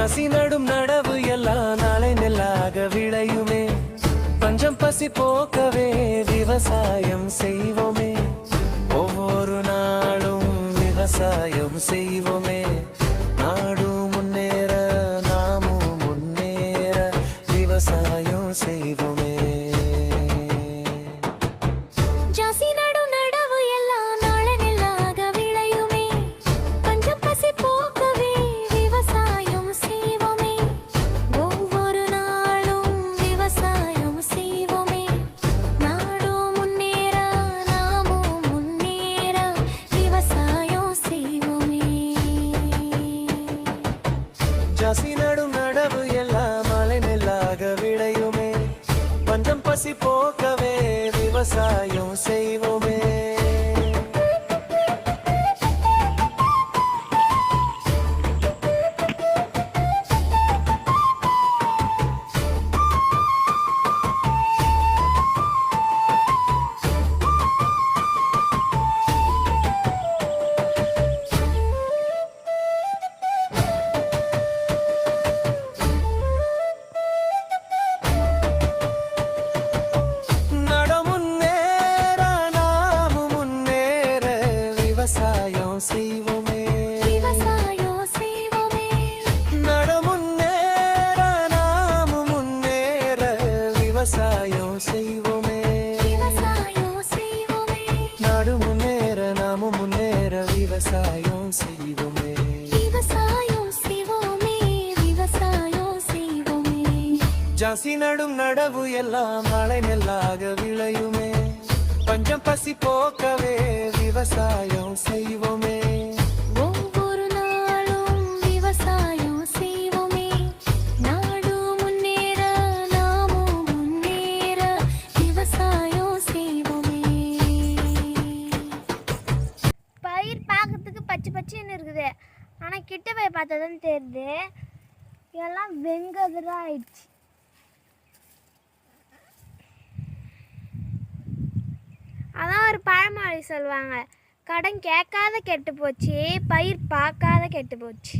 ஜாசி நடும் நடவு எல்லாம் நாளை நெல்லாக விளையுமே. பஞ்சம் பசி போக்கவே விவசாயம் செய்வோமே. ஒவ்வொரு நாளும் விவசாயம் செய்வோமே. நாடு முன்னேற நாமும் முன்னேற விவசாயம் செய்வோமே. ஜாசி நடும் நடவு எல்லாம் நாளை நெல்லாக விளையுமே. பஞ்சம் பசி போக்கவே விவசாயம் செய்வோமே. ஒவ்வொரு நாளும் விவசாயம் செய்வோமே. நாடு முன்னேற நாமும் முன்னேற விவசாயம் செய்வோமே. ஜாசி நடும் நடவு எல்லாம் மழை நெல்லாக விளையுமே. பஞ்சம் பசி போக்கவே விவசாயம் செய்வோமே. விவசாயம் செய்வோமே. விவசாயம் செய்வோமே. நட முன்னேற நாம முன்னேற விவசாயம் செய்வோமே. விவசாயம் செய்வோமே. நாடு முன்னேற நாம முன்னேற விவசாயம் செய்வோமே. விவசாயம் செய்வோமே. விவசாயம் செய்வோமே. ஜாசி நடும் நடவு எல்லாம் மழை நெல்லாக விளையுமே. பஞ்சம் பசி போக்கவே விவசாயம் செய்வோமே. ஒவ்வொரு நாளும் விவசாயம் செய்வோமே. நாடு முன்னேற நாமும் முன்னேற விவசாயம் செய்வோமே. பயிர் பார்க்கறதுக்கு பச்சை பச்சைன்னு இருக்குது. ஆனால் கிட்ட போய் பார்த்தா தான் தெரியுது எல்லாம் வெங்கதிராக ஆயிடுச்சு. அதான் ஒரு பழமொழி சொல்லுவாங்க, கடன் கேட்காத கெட்டு போச்சு, பயிர் பார்க்காத கெட்டு போச்சு.